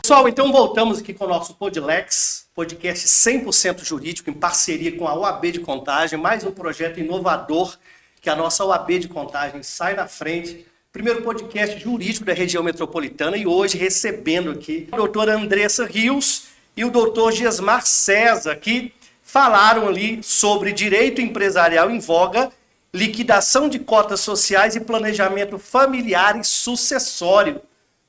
Pessoal, então voltamos aqui com o nosso Podlex, podcast 100% jurídico, em parceria com a OAB de Contagem, mais um projeto inovador que a nossa OAB de Contagem sai na frente. Primeiro podcast jurídico da região metropolitana e hoje recebendo aqui a doutora Andressa Rios e o doutor Gesmar César, que falaram ali sobre direito empresarial em voga, liquidação de cotas sociais e planejamento familiar e sucessório,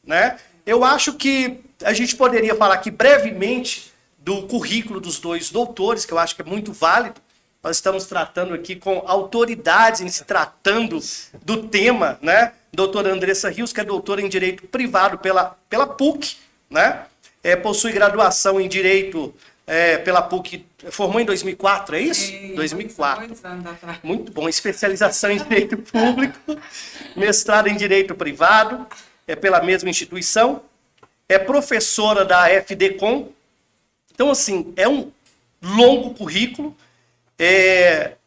né? Eu acho que a gente poderia falar aqui brevemente do currículo dos dois doutores, que eu acho que é muito válido. Nós estamos tratando aqui com autoridades em se tratando do tema, né? Doutora Andressa Rios, que é doutora em Direito Privado pela PUC, né? Possui graduação em Direito pela PUC, formou em 2004, é isso? Sim, 2004. muitos anos atrás. Muito bom. Especialização em Direito Público, mestrado em Direito Privado, pela mesma instituição. É professora da FDCom. Então, assim, é um longo currículo.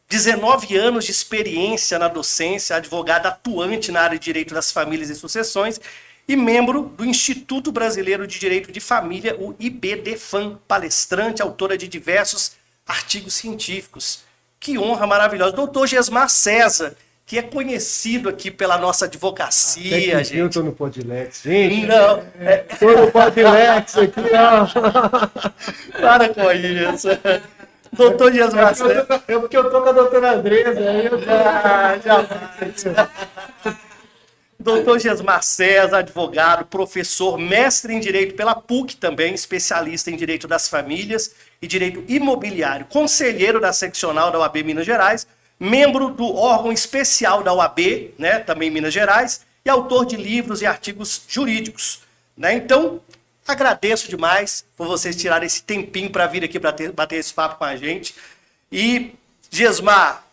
19 anos de experiência na docência, advogada atuante na área de Direito das Famílias e Sucessões e membro do Instituto Brasileiro de Direito de Família, o IBDFAM, palestrante, autora de diversos artigos científicos. Que honra maravilhosa. Doutor Gesmar César, que é conhecido aqui pela nossa advocacia, gente. Eu tô no Podlex, gente. Não, Tô no Podlex aqui, ó. para com isso. Doutor Gesmar César. Porque eu tô com a doutora Andressa, aí eu Jamais. Doutor Gesmar César, advogado, professor, mestre em Direito pela PUC também, especialista em Direito das Famílias e Direito Imobiliário, conselheiro da seccional da OAB Minas Gerais, membro do órgão especial da OAB, né, também em Minas Gerais, e autor de livros e artigos jurídicos, né? Então, agradeço demais por vocês tirarem esse tempinho para vir aqui para bater esse papo com a gente. E, Gesmar,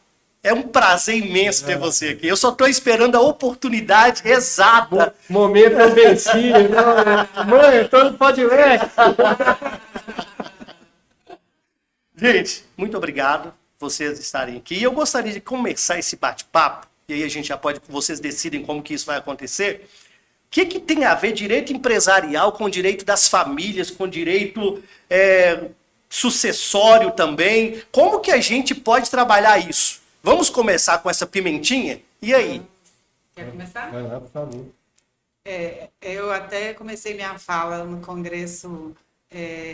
é um prazer imenso ter você aqui. Eu só estou esperando a oportunidade exata. Momento eu venci, não, mãe, eu tô no Podlex. Gente, muito obrigado por vocês estarem aqui. E eu gostaria de começar esse bate-papo, e aí a gente já pode, vocês decidem como que isso vai acontecer. O que tem a ver direito empresarial com direito das famílias, com direito sucessório também? Como que a gente pode trabalhar isso? Vamos começar com essa pimentinha? E aí? Quer começar? Vai lá, por favor. Eu até comecei minha fala no Congresso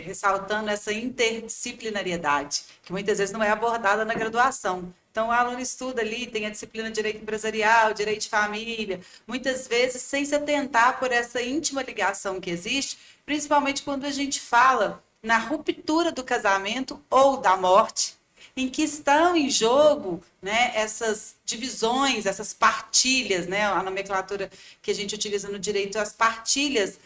ressaltando essa interdisciplinariedade, que muitas vezes não é abordada na graduação. Então, o aluno estuda ali, tem a disciplina de Direito Empresarial, Direito de Família, muitas vezes sem se atentar por essa íntima ligação que existe, principalmente quando a gente fala na ruptura do casamento ou da morte, em que estão em jogo, né, essas divisões, essas partilhas, né, a nomenclatura que a gente utiliza no direito, as partilhas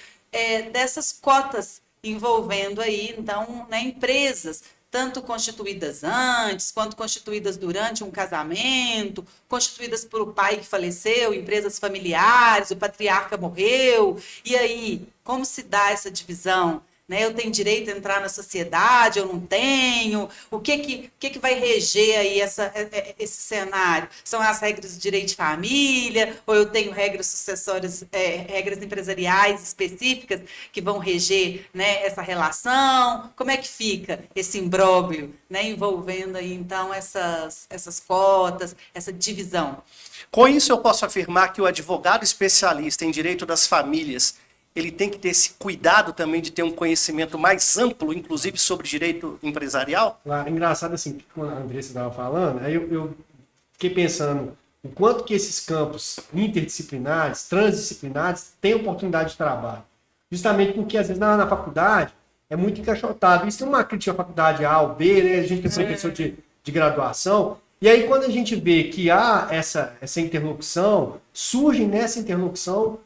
dessas cotas envolvendo aí, então, né, empresas, tanto constituídas antes, quanto constituídas durante um casamento, constituídas por o pai que faleceu, empresas familiares, o patriarca morreu, e aí, como se dá essa divisão? Né? Eu tenho direito a entrar na sociedade, eu não tenho? O que vai reger aí esse cenário? São as regras de direito de família? Ou eu tenho regras sucessórias, regras empresariais específicas que vão reger, né, essa relação? Como é que fica esse imbróglio, né, envolvendo aí, então, essas cotas, essa divisão? Com isso, eu posso afirmar que o advogado especialista em direito das famílias ele tem que ter esse cuidado também de ter um conhecimento mais amplo, inclusive sobre direito empresarial? Claro, engraçado assim, que quando a Andressa estava falando, aí eu fiquei pensando o quanto que esses campos interdisciplinares, transdisciplinares, têm oportunidade de trabalho. Justamente porque, às vezes, na faculdade, é muito encaixotado. Isso é uma crítica à faculdade A ou B, né? A gente que é professor de graduação. E aí, quando a gente vê que há essa interlocução, surgem nessa interlocução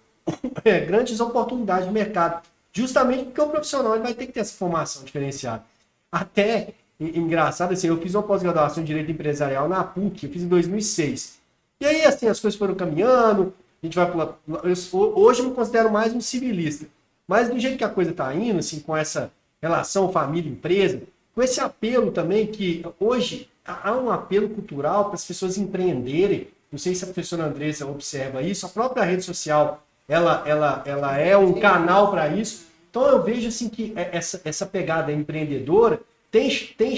grandes oportunidades de mercado, justamente porque o profissional ele vai ter que ter essa formação diferenciada. Até, engraçado, assim, eu fiz uma pós-graduação em Direito Empresarial na PUC, eu fiz em 2006. E aí, assim, as coisas foram caminhando, a gente vai pular. Hoje eu me considero mais um civilista, mas do jeito que a coisa está indo, assim, com essa relação família-empresa, com esse apelo também que hoje há um apelo cultural para as pessoas empreenderem. Não sei se a professora Andressa observa isso, a própria rede social ela é um canal para isso. Então eu vejo assim que essa pegada empreendedora tem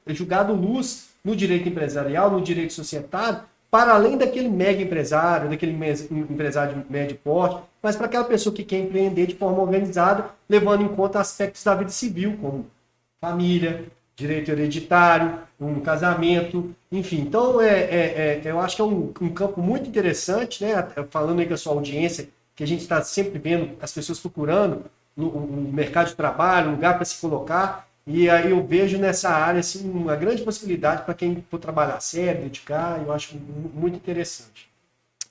jogado luz no direito empresarial, no direito societário, para além daquele mega empresário, daquele empresário de médio porte, mas para aquela pessoa que quer empreender de forma organizada, levando em conta aspectos da vida civil, como família, direito hereditário, um casamento, enfim. Então, eu acho que é um campo muito interessante, né? Falando aí com a sua audiência, que a gente está sempre vendo as pessoas procurando o mercado de trabalho, lugar para se colocar, e aí eu vejo nessa área assim, uma grande possibilidade para quem for trabalhar sério, dedicar, eu acho muito interessante.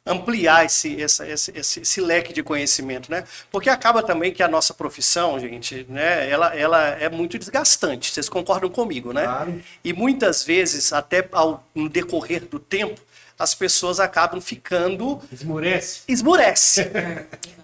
Ampliar esse leque de conhecimento, né? Porque acaba também que a nossa profissão, gente, né? Ela é muito desgastante, vocês concordam comigo, né? Claro. E muitas vezes, até no decorrer do tempo, as pessoas acabam ficando... Esmurece.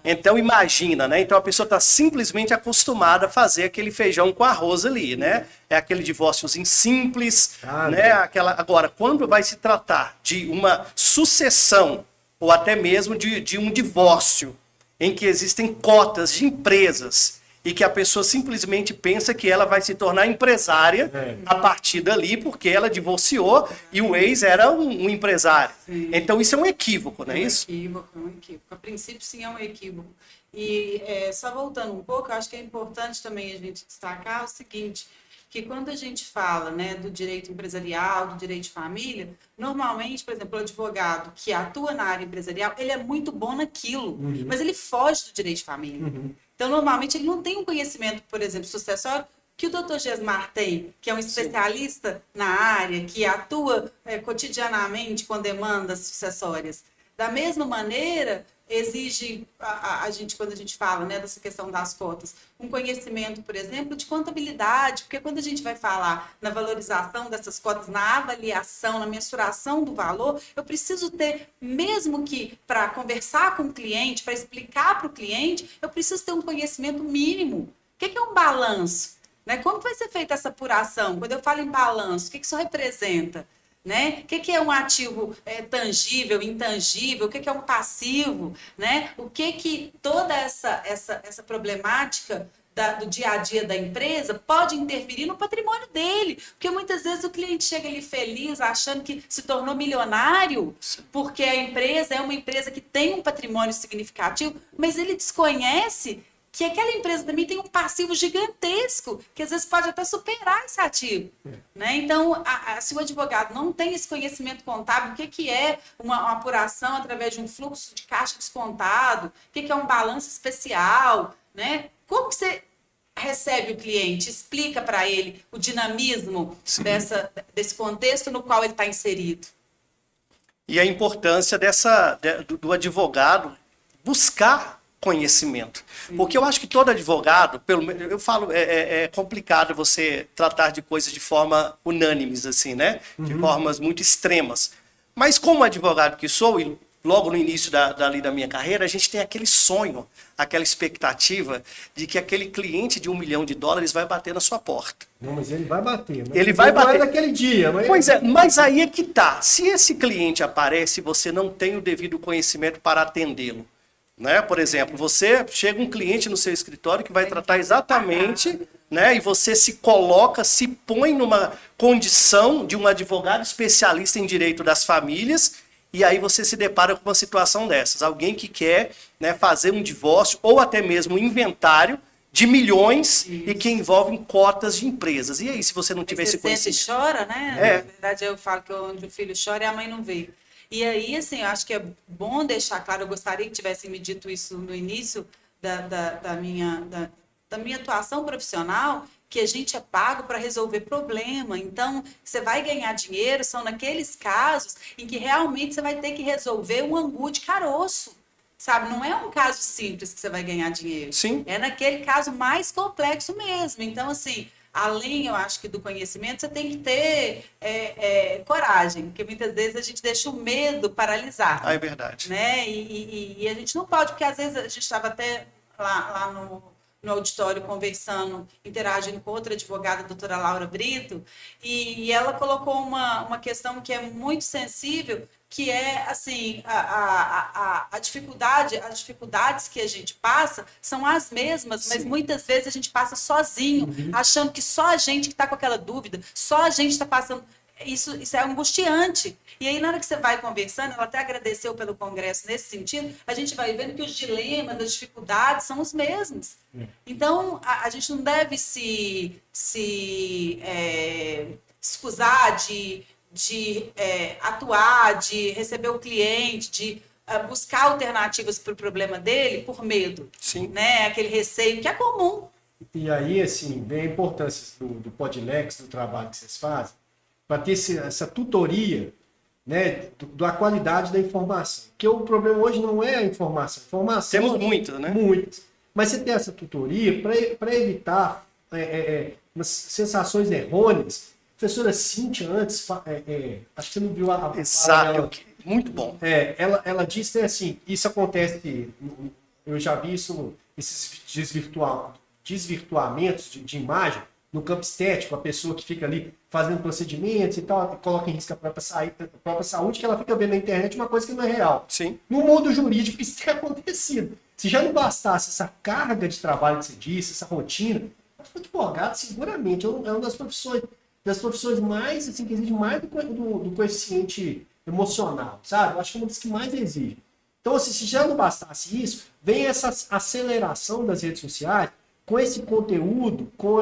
Então, imagina, né? Então, a pessoa está simplesmente acostumada a fazer aquele feijão com arroz ali, né? É aquele divórciozinho simples, né? Agora, quando vai se tratar de uma sucessão ou até mesmo de um divórcio, em que existem cotas de empresas e que a pessoa simplesmente pensa que ela vai se tornar empresária a partir dali, porque ela divorciou e o ex era um empresário. Sim. Então isso é um equívoco, não é isso? É um equívoco. A princípio, sim, é um equívoco. E só voltando um pouco, eu acho que é importante também a gente destacar o seguinte, que quando a gente fala, né, do direito empresarial, do direito de família, normalmente, por exemplo, o advogado que atua na área empresarial, ele é muito bom naquilo, mas ele foge do direito de família. Então, normalmente, ele não tem um conhecimento, por exemplo, sucessório, que o Dr. Gesmar tem, que é um especialista na área, que atua cotidianamente com demandas sucessórias. Da mesma maneira, exige a gente, quando a gente fala, né, dessa questão das cotas, um conhecimento, por exemplo, de contabilidade, porque quando a gente vai falar na valorização dessas cotas, na avaliação, na mensuração do valor, eu preciso ter, mesmo que para conversar com o cliente, para explicar para o cliente, eu preciso ter um conhecimento mínimo. O que é um balanço? Né? Como vai ser feita essa apuração? Quando eu falo em balanço, o que isso representa? Né? O que é um ativo tangível, intangível? O que é um passivo? Né? O que toda essa problemática do dia a dia da empresa pode interferir no patrimônio dele? Porque muitas vezes o cliente chega ali feliz, achando que se tornou milionário, porque a empresa é uma empresa que tem um patrimônio significativo, mas ele desconhece que aquela empresa também tem um passivo gigantesco, que às vezes pode até superar esse ativo. Né? Então, se o advogado não tem esse conhecimento contábil, o que é uma apuração através de um fluxo de caixa descontado, o que é um balanço especial, né? Como que você recebe o cliente, explica para ele o dinamismo desse contexto no qual ele está inserido? E a importância do advogado buscar conhecimento. Porque eu acho que todo advogado, eu falo, é complicado você tratar de coisas de forma unânimes, assim, né? De formas muito extremas. Mas como advogado que sou, e logo no início da minha carreira, a gente tem aquele sonho, aquela expectativa de que aquele cliente de $1 milhão vai bater na sua porta. Não, mas ele vai bater. Ele vai bater naquele dia. Pois é, mas aí é que tá. Se esse cliente aparece, você não tem o devido conhecimento para atendê-lo. Né? Por exemplo, chega um cliente no seu escritório que vai tratar exatamente, né? E você se põe numa condição de um advogado especialista em direito das famílias, e aí você se depara com uma situação dessas. Alguém que quer, né, fazer um divórcio ou até mesmo um inventário de milhões e que envolvem cotas de empresas. E aí, se você não tiver esse conhecimento? Você chora, né? Na verdade, eu falo que onde o filho chora, a mãe não vê. E aí, assim, eu acho que é bom deixar claro, eu gostaria que tivessem me dito isso no início da minha atuação profissional, que a gente é pago para resolver problema. Então, você vai ganhar dinheiro, são naqueles casos em que realmente você vai ter que resolver um angu de caroço, sabe? Não é um caso simples que você vai ganhar dinheiro. Sim. É naquele caso mais complexo mesmo. Então, assim, além, eu acho que do conhecimento, você tem que ter coragem, porque muitas vezes a gente deixa o medo paralisar. É verdade. Né? E a gente não pode, porque às vezes a gente estava até lá no auditório conversando, interagindo com outra advogada, a doutora Laura Brito, e ela colocou uma questão que é muito sensível, que é assim, as dificuldades que a gente passa são as mesmas, mas muitas vezes a gente passa sozinho, achando que só a gente que está com aquela dúvida, só a gente está passando. Isso é angustiante. E aí, na hora que você vai conversando, ela até agradeceu pelo congresso nesse sentido, a gente vai vendo que os dilemas, as dificuldades são os mesmos. Então, a gente não deve se excusar de atuar, de receber o cliente, de buscar alternativas para o problema dele por medo. Sim. Né? Aquele receio que é comum. E aí, assim, vem a importância do Podlex, do trabalho que vocês fazem, para ter essa tutoria, né, da qualidade da informação. Porque o problema hoje não é a informação. Temos muitas, né? Muitas. Mas você tem essa tutoria para evitar sensações errôneas. A professora Cíntia, antes, acho que você não viu a Exato, dela. muito bom. Ela disse assim, isso acontece, eu já vi isso, esses desvirtuamentos de imagem, no campo estético, a pessoa que fica ali fazendo procedimentos e tal, coloca em risco a própria saúde, que ela fica vendo na internet uma coisa que não é real. Sim. No mundo jurídico isso tem acontecido. Se já não bastasse essa carga de trabalho que você disse, essa rotina, o advogado seguramente é uma das profissões mais, assim, que exige mais do coeficiente emocional, sabe? Eu acho que é uma das que mais exige. Então, assim, se já não bastasse isso, vem essa aceleração das redes sociais, com esse conteúdo, com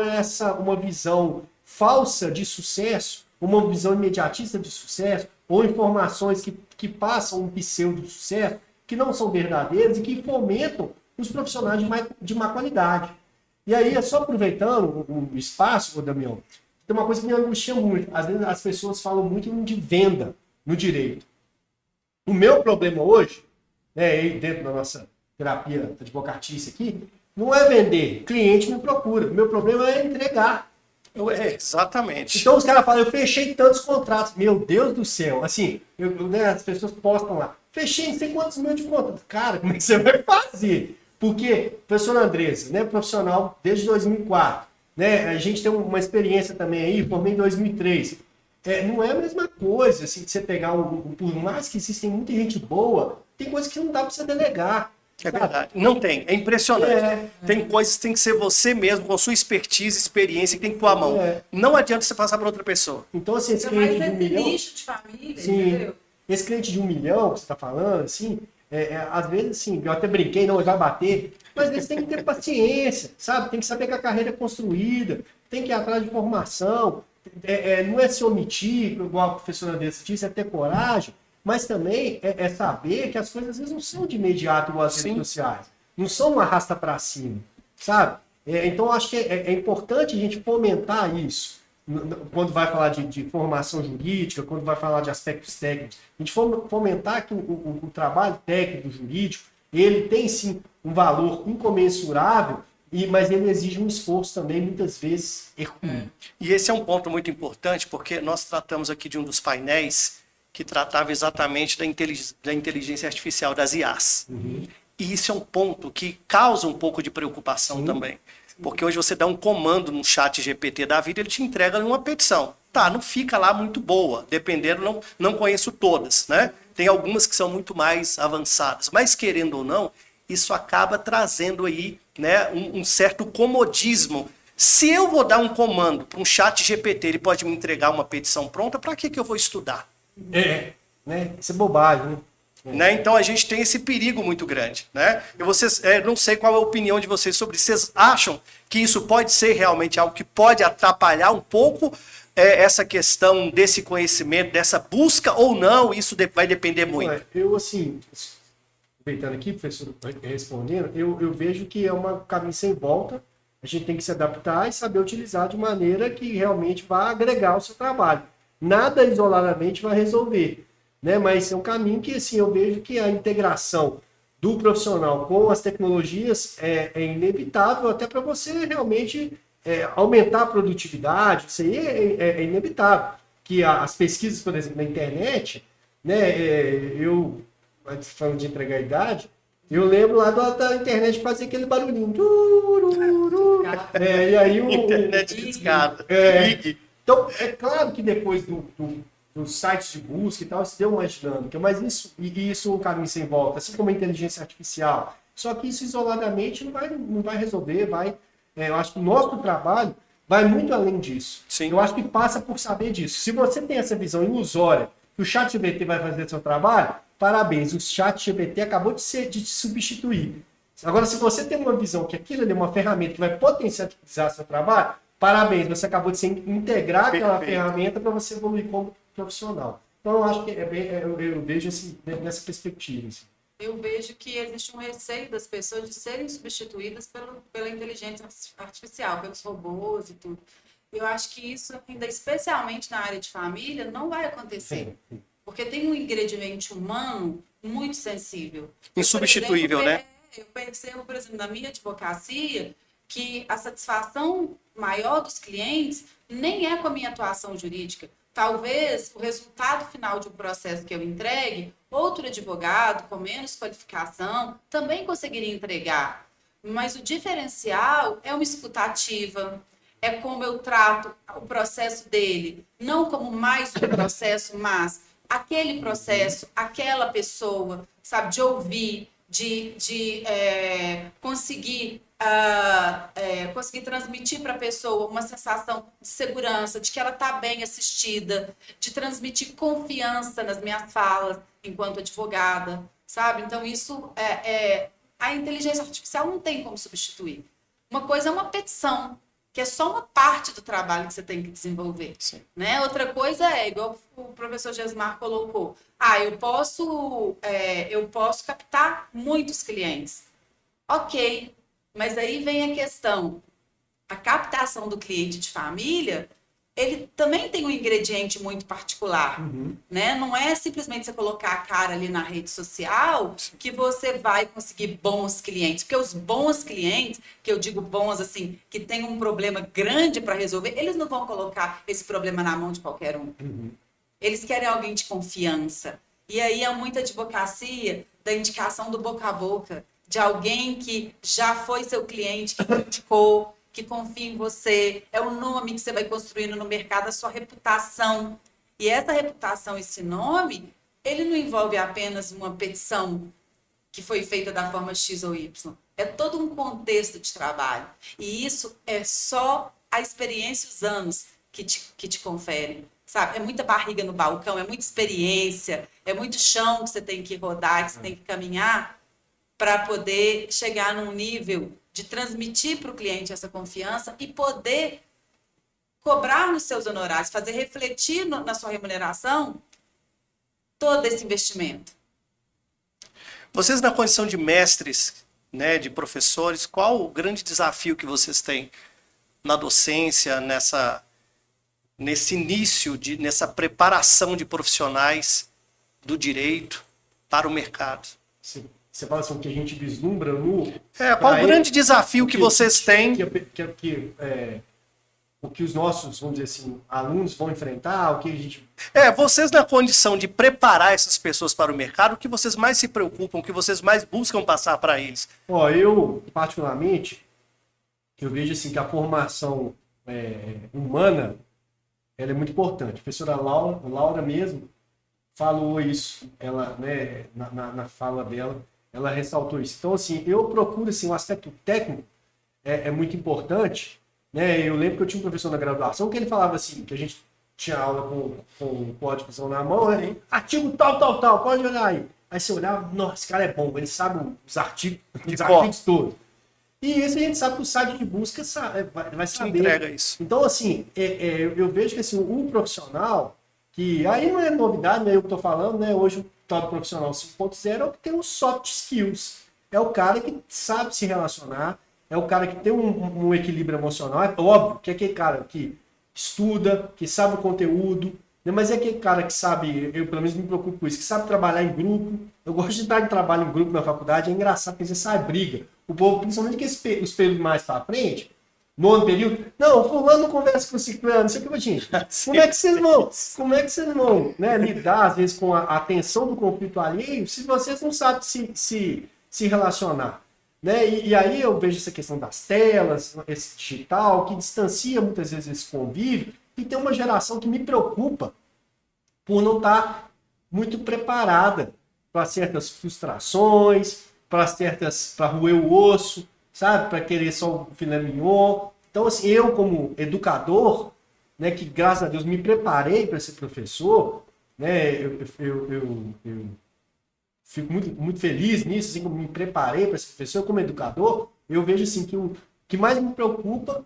uma visão falsa de sucesso, uma visão imediatista de sucesso, ou informações que passam um pseudo de sucesso, que não são verdadeiras e que fomentam os profissionais de má qualidade. E aí, só aproveitando o espaço, Damião, tem uma coisa que me angustia muito. Às vezes as pessoas falam muito de venda no direito. O meu problema hoje, dentro da nossa terapia advocatícia aqui, não é vender. Cliente me procura. O meu problema é entregar. Exatamente. Então os caras falam, eu fechei tantos contratos. Meu Deus do céu. Assim, as pessoas postam lá. Fechei não sei quantos mil de contratos. Cara, como é que você vai fazer? Porque, professora Andressa, né, profissional desde 2004. Né, a gente tem uma experiência também aí, formei em 2003. Não é a mesma coisa, assim, de você pegar por mais que existem muita gente boa, tem coisas que não dá para você delegar. É verdade. Não tem. É impressionante. Tem coisas que tem que ser você mesmo, com a sua expertise, experiência, que tem que pôr a mão. Não adianta você passar para outra pessoa. Então, assim, esse Mas cliente de 1 milhão... nicho de família, sim, entendeu? esse cliente de 1 milhão que você está falando, assim, às vezes, assim, eu até brinquei, não, ele vai bater, mas às vezes tem que ter paciência, sabe? Tem que saber que a carreira é construída, tem que ir atrás de formação, não é se omitir, igual a professora Andressa disse, é ter coragem, mas também é saber que as coisas às vezes não são de imediato igual as redes sociais. Não são uma arrasta para cima, sabe? Então, acho que é importante a gente fomentar isso. Quando vai falar de formação jurídica, quando vai falar de aspectos técnicos. A gente fomentar que o trabalho técnico jurídico, ele tem sim um valor incomensurável, mas ele exige um esforço também, muitas vezes, hercúleo. E esse é um ponto muito importante, porque nós tratamos aqui de um dos painéis que tratava exatamente da inteligência artificial, das IAs. E isso é um ponto que causa um pouco de preocupação também. Porque hoje você dá um comando no chat GPT da vida, ele te entrega uma petição. Tá, não fica lá muito boa, dependendo, não conheço todas, né? Tem algumas que são muito mais avançadas, mas querendo ou não, isso acaba trazendo aí, né, um certo comodismo. Se eu vou dar um comando para um chat GPT, ele pode me entregar uma petição pronta, para que eu vou estudar? Né? Isso é bobagem, né? Então a gente tem esse perigo muito grande, né? E vocês, não sei qual é a opinião de vocês sobre isso. Vocês acham que isso pode ser realmente algo que pode atrapalhar um pouco essa questão desse conhecimento, dessa busca ou não? Isso vai depender muito. Eu, assim, aproveitando aqui, professor, respondendo, eu vejo que é um caminho sem volta. A gente tem que se adaptar e saber utilizar de maneira que realmente vá agregar o seu trabalho. Nada isoladamente vai resolver, né? Mas é um caminho que, assim, eu vejo que a integração do profissional com as tecnologias é inevitável, até para você realmente aumentar a produtividade. Isso aí é inevitável. Que as pesquisas, por exemplo, na internet, né? Eu, falando de entregar a idade, Eu lembro lá da internet fazer aquele barulhinho. Tururu. E aí Internet de escada. É, então, é claro que depois dos sites de busca e tal, isso deu uma dinâmica, mas isso é um caminho sem volta, assim como a inteligência artificial. Só que isso isoladamente não vai resolver, eu acho que o nosso trabalho vai muito além disso. Sim. Eu acho que passa por saber disso. Se você tem essa visão ilusória que o ChatGPT vai fazer seu trabalho, parabéns, o ChatGPT acabou de te substituir. Agora, se você tem uma visão que aquilo é uma ferramenta que vai potencializar seu trabalho, parabéns, você acabou de se integrar aquela ferramenta para você evoluir como profissional. Então, eu acho que eu vejo assim, nessa perspectiva. Assim. Eu vejo que existe um receio das pessoas de serem substituídas pela inteligência artificial, pelos robôs e tudo. Eu acho que isso, ainda especialmente na área de família, não vai acontecer. Sim. Porque tem um ingrediente humano muito sensível. Insubstituível, né? Eu percebo, por exemplo, na minha advocacia, que a satisfação maior dos clientes nem é com a minha atuação jurídica. Talvez o resultado final de um processo que eu entregue, outro advogado com menos qualificação também conseguiria entregar. Mas o diferencial é uma escuta ativa, é como eu trato o processo dele, não como mais um processo, mas aquele processo, aquela pessoa, sabe, de ouvir, de conseguir transmitir para a pessoa uma sensação de segurança, de que ela está bem assistida, de transmitir confiança nas minhas falas enquanto advogada, sabe? Então, isso a inteligência artificial não tem como substituir. Uma coisa é uma petição, que é só uma parte do trabalho que você tem que desenvolver. Né? Outra coisa igual o professor Gesmar colocou, eu posso captar muitos clientes. Ok, mas aí vem a questão, a captação do cliente de família, ele também tem um ingrediente muito particular, né? Não é simplesmente você colocar a cara ali na rede social que você vai conseguir bons clientes, porque os bons clientes, que eu digo bons assim, que tem um problema grande para resolver, eles não vão colocar esse problema na mão de qualquer um. Eles querem alguém de confiança. E aí é muita advocacia da indicação do boca a boca, de alguém que já foi seu cliente, que indicou, que confia em você, é o nome que você vai construindo no mercado, a sua reputação. E essa reputação, esse nome, ele não envolve apenas uma petição que foi feita da forma X ou Y. É todo um contexto de trabalho. E isso é só a experiência e os anos que te conferem. Sabe? É muita barriga no balcão, é muita experiência, é muito chão que você tem que rodar, que você tem que caminhar para poder chegar num nível de transmitir para o cliente essa confiança e poder cobrar nos seus honorários, fazer refletir na sua remuneração todo esse investimento. Vocês, na condição de mestres, né, de professores, qual o grande desafio que vocês têm na docência, nesse início, nessa preparação de profissionais do direito para o mercado? Sim. Você fala assim, o que a gente vislumbra qual o grande desafio que vocês têm? O que os nossos, vamos dizer assim, alunos vão enfrentar, o que a gente... Vocês na condição de preparar essas pessoas para o mercado, o que vocês mais se preocupam, o que vocês mais buscam passar para eles? Eu, particularmente, eu vejo assim que a formação humana, ela é muito importante. A professora Laura mesmo falou isso, ela, né, na fala dela, ela ressaltou isso. Então, assim, eu procuro, assim, o aspecto técnico é muito importante, né? Eu lembro que eu tinha um professor na graduação que ele falava assim, que a gente tinha aula com o códigozão na mão, né? Artigo tal, pode olhar aí. Aí você olhava, nossa, esse cara é bom, ele sabe os artigos todos. E isso a gente sabe que o site de busca vai saber. Entrega isso. Então, assim, eu vejo que assim, um profissional, que aí não é novidade, não é eu que estou falando, né? Hoje o tal profissional 5.0 é o que tem os soft skills. É o cara que sabe se relacionar, é o cara que tem um equilíbrio emocional. É óbvio que é aquele cara que estuda, que sabe o conteúdo, né? Mas é aquele cara que sabe, eu pelo menos me preocupo com isso, que sabe trabalhar em grupo. Eu gosto de estar em trabalho em grupo na faculdade, é engraçado, porque você sai briga. O povo, principalmente que os períodos mais para frente, nono período, não, fulano não conversa com o ciclano, não sei o que, gente. Como é que vocês vão, né, lidar, às vezes, com a tensão do conflito alheio, se vocês não sabem se se relacionar. Né? E aí eu vejo essa questão das telas, esse digital, que distancia muitas vezes esse convívio, e tem uma geração que me preocupa por não estar muito preparada para certas frustrações, para roer o osso, sabe? Para querer só o filé mignon. Então, assim, eu como educador, né, que graças a Deus me preparei para ser professor, né, eu fico muito feliz nisso, assim, como me preparei para ser professor, como educador, eu vejo assim que o que mais me preocupa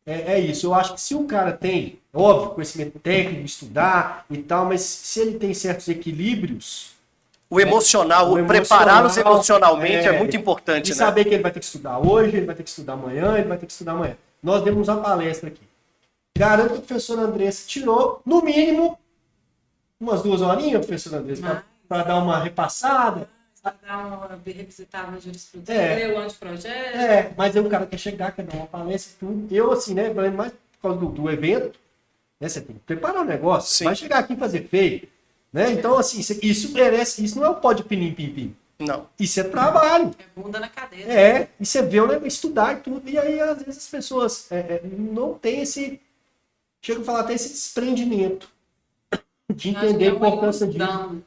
é isso. Eu acho que se o cara tem, óbvio, conhecimento técnico, estudar e tal, mas se ele tem certos equilíbrios, O emocional, o prepará-los emocional, emocionalmente é muito importante, e né? saber que ele vai ter que estudar hoje, ele vai ter que estudar amanhã, ele vai ter que estudar amanhã. Nós demos uma palestra aqui. Garanto que a professora Andressa tirou, no mínimo, umas 2 horinhas, professora Andressa, para dar uma repassada. Para dar uma revisitada na jurisprudência, ler o anteprojeto. Mas aí o cara quer chegar, quer dar uma palestra e tudo. Eu, assim, né, mais por causa do evento, né, você tem que preparar o negócio. Você vai chegar aqui e fazer feio. Né? Então, assim, isso merece, isso não é o pó de pinim-pim-pim. Não. Isso é trabalho. É bunda na cadeira. E você vê, né, estudar e tudo, e aí às vezes as pessoas não têm esse, chega a falar até esse desprendimento de entender a importância disso.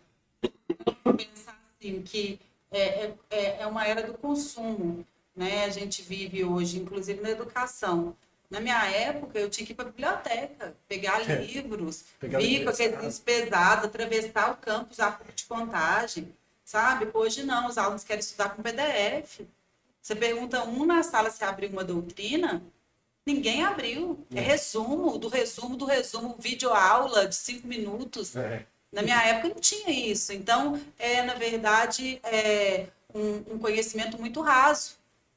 Pensar assim, que é uma era do consumo, né? A gente vive hoje, inclusive na educação. Na minha época, eu tinha que ir para a biblioteca, pegar livros, vir com aqueles livros pesados, atravessar o campus, a PUC de contagem, sabe? Hoje não, os alunos querem estudar com PDF. Você pergunta na sala se abriu uma doutrina, ninguém abriu. É resumo, videoaula de 5 minutos. Na minha época não tinha isso. Então, na verdade, um conhecimento muito raso,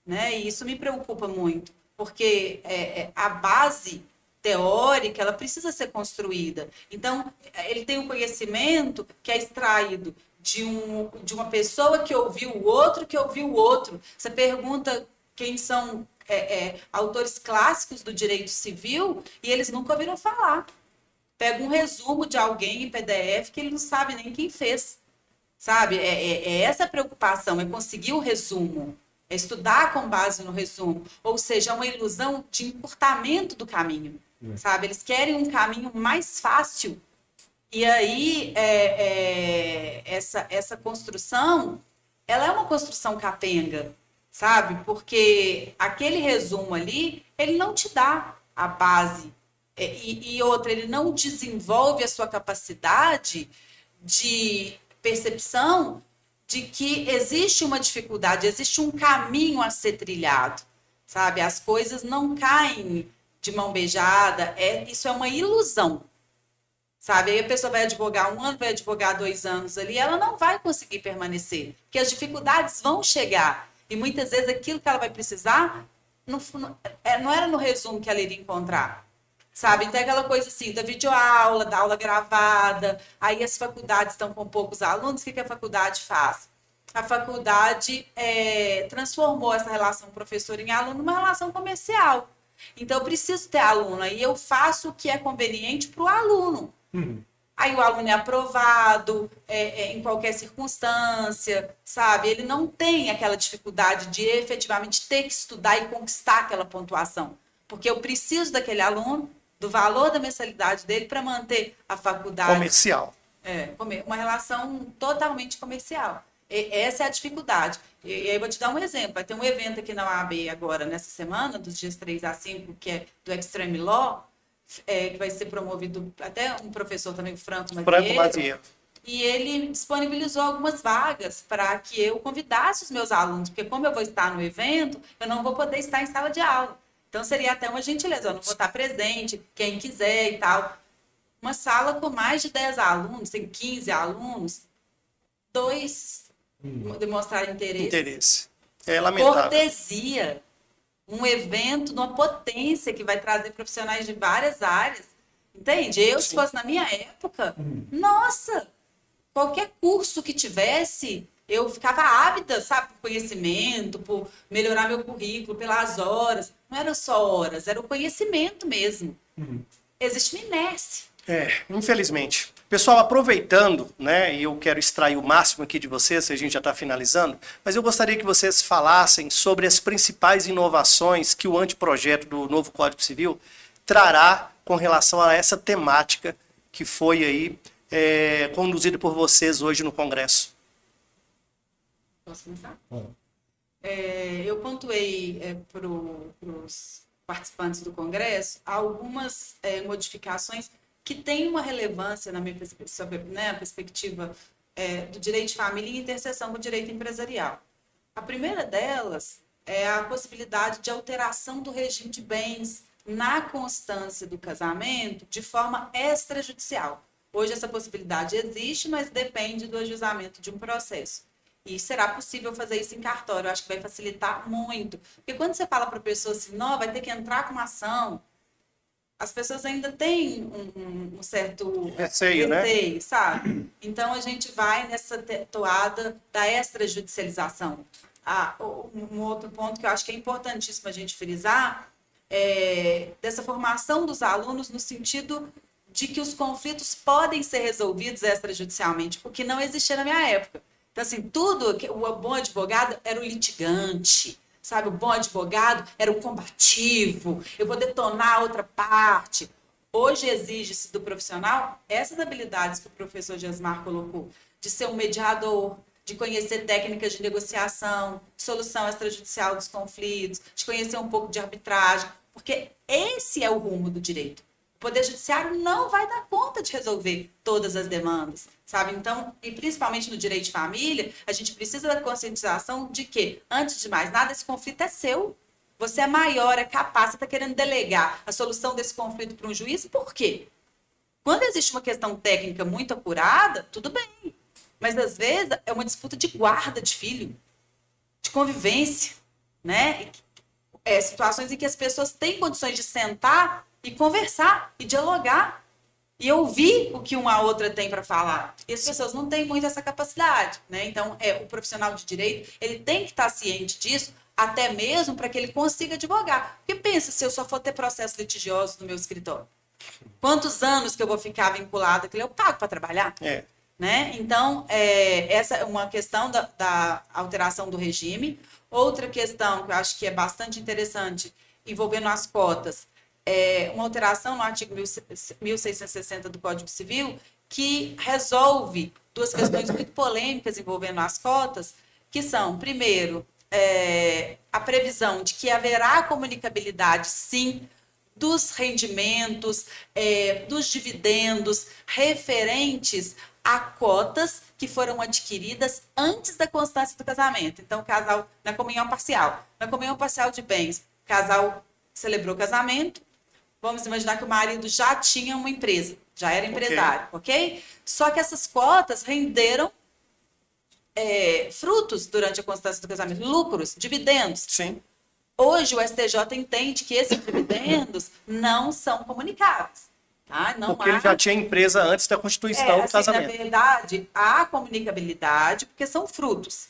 né? E isso me preocupa muito. Porque a base teórica ela precisa ser construída. Então, ele tem um conhecimento que é extraído de uma pessoa que ouviu o outro, que ouviu o outro. Você pergunta quem são autores clássicos do direito civil e eles nunca ouviram falar. Pega um resumo de alguém em PDF que ele não sabe nem quem fez. Sabe? Essa a preocupação, é conseguir o resumo. É estudar com base no resumo, ou seja, é uma ilusão de encurtamento do caminho, sabe? Eles querem um caminho mais fácil, e aí essa construção, ela é uma construção capenga, sabe? Porque aquele resumo ali, ele não te dá a base, e outra, ele não desenvolve a sua capacidade de percepção de que existe uma dificuldade, existe um caminho a ser trilhado, sabe? As coisas não caem de mão beijada, isso é uma ilusão, sabe? Aí a pessoa vai advogar 1 ano, vai advogar 2 anos ali, ela não vai conseguir permanecer, porque as dificuldades vão chegar, e muitas vezes aquilo que ela vai precisar não era no resumo que ela iria encontrar. Sabe? Então, é aquela coisa assim, da videoaula, da aula gravada, aí as faculdades estão com poucos alunos, o que a faculdade faz? A faculdade transformou essa relação professor em aluno numa relação comercial. Então, eu preciso ter aluno, aí eu faço o que é conveniente para o aluno. Aí o aluno é aprovado em qualquer circunstância, sabe? Ele não tem aquela dificuldade de efetivamente ter que estudar e conquistar aquela pontuação. Porque eu preciso daquele aluno, do valor da mensalidade dele para manter a faculdade. Comercial. Uma relação totalmente comercial. Essa é a dificuldade. E aí eu vou te dar um exemplo. Vai ter um evento aqui na UAB agora, nessa semana, dos dias 3 a 5, que é do Extreme Law, que vai ser promovido até um professor também, o Franco Mazieiro. E ele disponibilizou algumas vagas para que eu convidasse os meus alunos, porque como eu vou estar no evento, eu não vou poder estar em sala de aula. Então, seria até uma gentileza, eu não vou estar presente, quem quiser e tal. Uma sala com mais de 10 alunos, tem 15 alunos, 2 demonstrar interesse. É lamentável. Cortesia. Um evento numa potência que vai trazer profissionais de várias áreas. Entende? Se fosse na minha época, nossa, qualquer curso que tivesse, eu ficava ávida, sabe, por conhecimento, por melhorar meu currículo, pelas horas. Não eram só horas, era o conhecimento mesmo. Existe uma inércia. Infelizmente. Pessoal, aproveitando, né, e eu quero extrair o máximo aqui de vocês, a gente já está finalizando, mas eu gostaria que vocês falassem sobre as principais inovações que o anteprojeto do novo Código Civil trará com relação a essa temática que foi aí conduzida por vocês hoje no Congresso. Posso começar? Eu pontuei para os participantes do Congresso algumas modificações que têm uma relevância na minha perspectiva do direito de família em interseção com o direito empresarial. A primeira delas é a possibilidade de alteração do regime de bens na constância do casamento de forma extrajudicial. Hoje essa possibilidade existe, mas depende do ajuizamento de um processo. E será possível fazer isso em cartório. Eu acho que vai facilitar muito. Porque quando você fala para a pessoa assim, não, vai ter que entrar com uma ação, as pessoas ainda têm um certo receio, né? Sabe? Então, a gente vai nessa toada da extrajudicialização. Um outro ponto que eu acho que é importantíssimo a gente frisar é dessa formação dos alunos no sentido de que os conflitos podem ser resolvidos extrajudicialmente, o que não existia na minha época. Então, assim, o bom advogado era o litigante, sabe? O bom advogado era o combativo, eu vou detonar a outra parte. Hoje exige-se do profissional essas habilidades que o professor Gesmar colocou, de ser um mediador, de conhecer técnicas de negociação, de solução extrajudicial dos conflitos, de conhecer um pouco de arbitragem, porque esse é o rumo do direito. O Poder Judiciário não vai dar conta de resolver todas as demandas, sabe? Então, e principalmente no direito de família, a gente precisa da conscientização de que, antes de mais nada, esse conflito é seu. Você é maior, é capaz, você está querendo delegar a solução desse conflito para um juiz, por quê? Quando existe uma questão técnica muito apurada, tudo bem. Mas, às vezes, é uma disputa de guarda de filho, de convivência, né? Situações em que as pessoas têm condições de sentar e conversar, e dialogar, e ouvir o que uma outra tem para falar. E as pessoas não têm muito essa capacidade, né? Então, o profissional de direito, ele tem que estar ciente disso, até mesmo para que ele consiga advogar. Porque pensa, se eu só for ter processos litigiosos no meu escritório, quantos anos que eu vou ficar vinculado àquilo? Eu pago para trabalhar? Né? Então, essa é uma questão da alteração do regime. Outra questão que eu acho que é bastante interessante, envolvendo as cotas, uma alteração no artigo 1660 do Código Civil, que resolve duas questões muito polêmicas envolvendo as cotas, que são, primeiro, a previsão de que haverá comunicabilidade, sim, dos rendimentos, dos dividendos referentes a cotas que foram adquiridas antes da constância do casamento. Então, o casal, na comunhão parcial de bens, o casal celebrou o casamento, vamos imaginar que o marido já tinha uma empresa, já era empresário, ok? Só que essas cotas renderam frutos durante a constância do casamento, lucros, dividendos. Sim. Hoje o STJ entende que esses dividendos não são comunicáveis. Tá? Porque ele já tinha empresa antes da constituição do casamento. Na verdade, há comunicabilidade porque são frutos.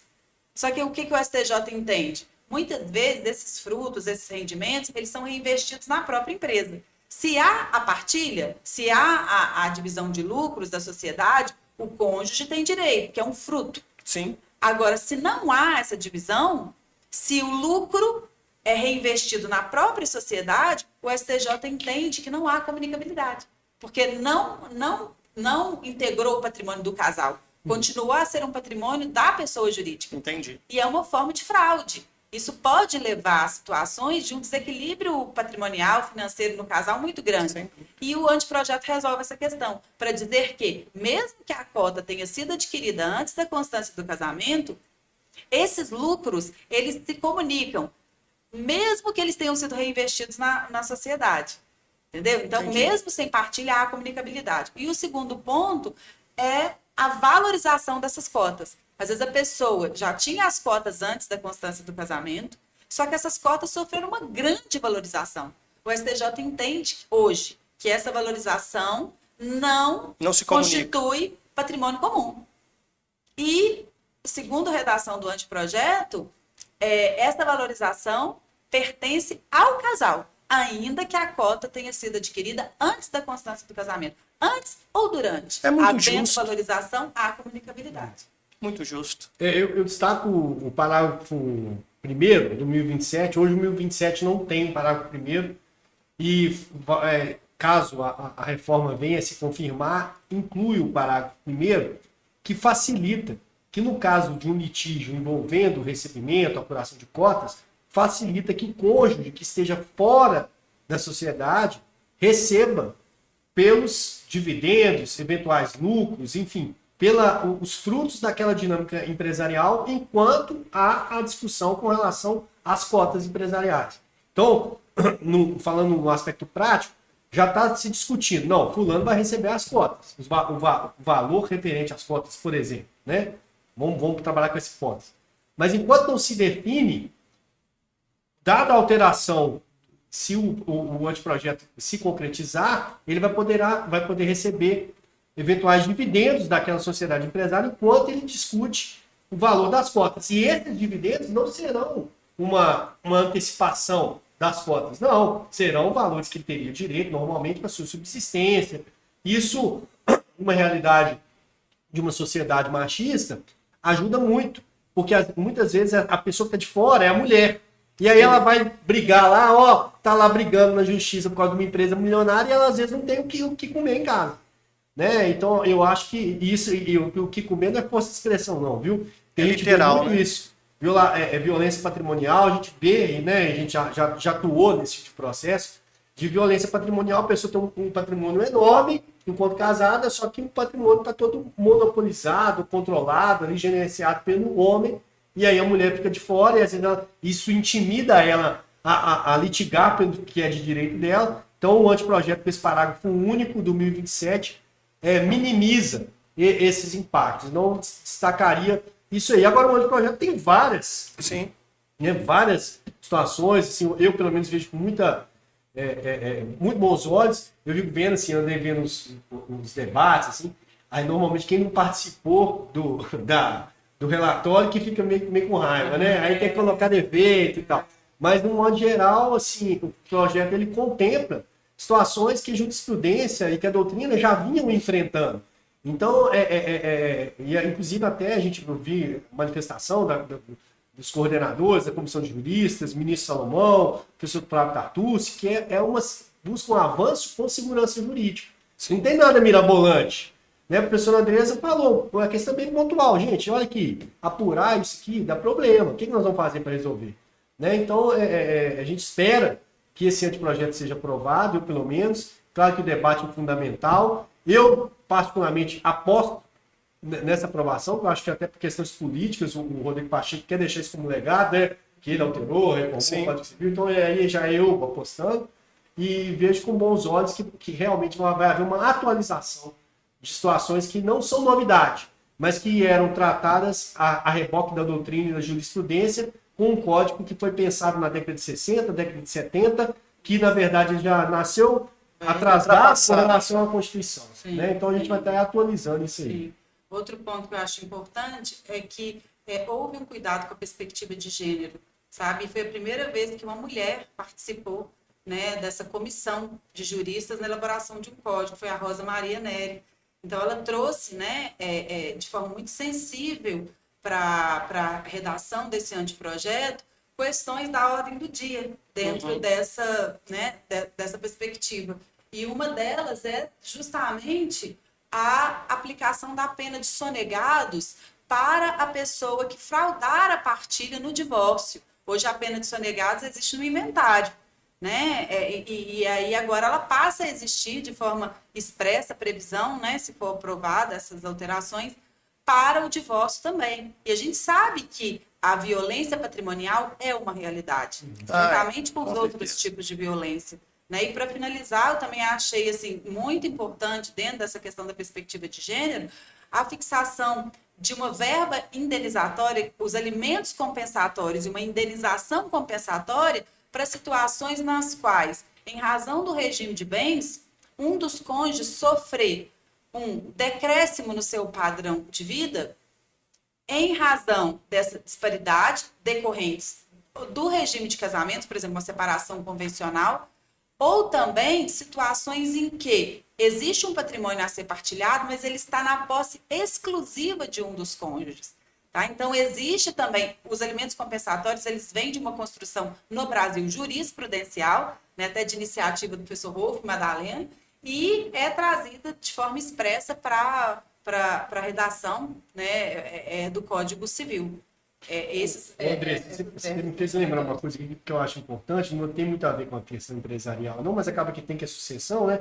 Só que o que o STJ entende? Muitas vezes, esses frutos, esses rendimentos, eles são reinvestidos na própria empresa. Se há a partilha, se há a divisão de lucros da sociedade, o cônjuge tem direito, que é um fruto. Sim. Agora, se não há essa divisão, se o lucro é reinvestido na própria sociedade, o STJ entende que não há comunicabilidade, porque não integrou o patrimônio do casal, continuou a ser um patrimônio da pessoa jurídica. Entendi. E é uma forma de fraude. Isso pode levar a situações de um desequilíbrio patrimonial, financeiro no casal muito grande. Sim. E o anteprojeto resolve essa questão, para dizer que, mesmo que a cota tenha sido adquirida antes da constância do casamento, esses lucros, eles se comunicam, mesmo que eles tenham sido reinvestidos na sociedade. Entendeu? Então, Entendi. mesmo sem partilha, há comunicabilidade. E o segundo ponto é a valorização dessas cotas. Às vezes a pessoa já tinha as cotas antes da constância do casamento, só que essas cotas sofreram uma grande valorização. O STJ entende hoje que essa valorização não se comunica. Constitui patrimônio comum. E, segundo a redação do anteprojeto, essa valorização pertence ao casal. ainda que a cota tenha sido adquirida antes da constância do casamento. Antes ou durante. É muito Havendo justo. valorização, há comunicabilidade. Muito justo. Eu destaco o parágrafo 1º do 1027. Hoje o 1027 não tem parágrafo 1º e caso a reforma venha a se confirmar, inclui o parágrafo 1º que facilita que no caso de um litígio envolvendo o recebimento, a apuração de cotas, facilita que o cônjuge que esteja fora da sociedade receba pelos dividendos, eventuais lucros, enfim, os frutos daquela dinâmica empresarial, enquanto há a discussão com relação às cotas empresariais. Então, falando no aspecto prático, já está se discutindo, não, fulano vai receber as cotas, o valor referente às cotas, por exemplo, né? Vamos trabalhar com essa hipótese. Mas enquanto não se define, dada a alteração, se o anteprojeto se concretizar, ele vai poder receber eventuais dividendos daquela sociedade empresária enquanto ele discute o valor das cotas. E esses dividendos não serão uma antecipação das cotas, não. Serão valores que ele teria direito normalmente para sua subsistência. Isso, uma realidade de uma sociedade machista, ajuda muito. Porque muitas vezes a pessoa que está de fora é a mulher. E aí ela vai brigar lá, tá lá brigando na justiça por causa de uma empresa milionária e ela às vezes não tem o que comer em casa. Né? Então eu acho que isso, e o que comer não é força de expressão não, viu? É a gente literal, vê muito, né? Isso. Violência patrimonial, a gente vê, né? A gente já atuou nesse tipo de processo de violência patrimonial, a pessoa tem um patrimônio enorme enquanto casada, só que o patrimônio está todo monopolizado, controlado, ali, gerenciado pelo homem. E aí a mulher fica de fora e às vezes isso intimida ela a litigar pelo que é de direito dela. Então o anteprojeto com esse parágrafo único do 1027 minimiza esses impactos. Não destacaria isso aí. Agora o anteprojeto tem várias, Sim. Né, várias situações. Assim, eu pelo menos vejo com muito bons olhos. Eu fico vendo, assim, andei vendo os debates, assim. Aí normalmente quem não participou do relatório que fica meio com raiva, né? Aí tem que colocar defeito e tal. Mas, no modo geral, assim, o projeto ele contempla situações que a jurisprudência e que a doutrina já vinham enfrentando. Então, inclusive até a gente viu manifestação dos coordenadores da Comissão de Juristas, ministro Salomão, professor Flávio Tartucci, que busca um avanço com segurança jurídica. Não tem nada mirabolante. Né? A professora Andresa falou, uma questão bem pontual. Gente, olha aqui, apurar isso aqui dá problema. O que nós vamos fazer para resolver? Né? Então, a gente espera que esse anteprojeto seja aprovado, eu pelo menos. Claro que o debate é fundamental. Eu, particularmente, aposto nessa aprovação, que eu acho que até por questões políticas, o Rodrigo Pacheco quer deixar isso como legado, né? Que ele alterou, reformou o Código Civil. Então, aí já eu apostando. E vejo com bons olhos que realmente vai haver uma atualização de situações que não são novidade, mas que eram tratadas a reboque da doutrina e da jurisprudência com um código que foi pensado na década de 60, década de 70, que na verdade já nasceu atrasado com relação à Constituição. Né? Então a gente vai estar atualizando isso aí. Sim. Outro ponto que eu acho importante é que houve um cuidado com a perspectiva de gênero, sabe? Foi a primeira vez que uma mulher participou, né, dessa comissão de juristas na elaboração de um código, foi a Rosa Maria Neri. Então, ela trouxe, né, de forma muito sensível para a redação desse anteprojeto questões da ordem do dia dentro dessa perspectiva. E uma delas é justamente a aplicação da pena de sonegados para a pessoa que fraudar a partilha no divórcio. Hoje, a pena de sonegados existe no inventário. Né? E aí agora ela passa a existir de forma expressa, previsão, né, se for aprovada essas alterações, para o divórcio também. E a gente sabe que a violência patrimonial é uma realidade, juntamente com os outros tipos de violência. Né? E para finalizar, eu também achei assim, muito importante, dentro dessa questão da perspectiva de gênero, a fixação de uma verba indenizatória, os alimentos compensatórios e uma indenização compensatória para situações nas quais, em razão do regime de bens, um dos cônjuges sofrer um decréscimo no seu padrão de vida em razão dessa disparidade decorrentes do regime de casamentos, por exemplo, uma separação convencional, Ou também situações em que existe um patrimônio a ser partilhado, mas ele está na posse exclusiva de um dos cônjuges. Tá? Então, existe também, os alimentos compensatórios, eles vêm de uma construção no Brasil jurisprudencial, né, até de iniciativa do professor Rolf Madalena, e é trazida de forma expressa para a redação, né, do Código Civil. André, você me fez lembrar uma coisa que eu acho importante, não tem muito a ver com a questão empresarial, não, mas acaba que tem que a sucessão, né?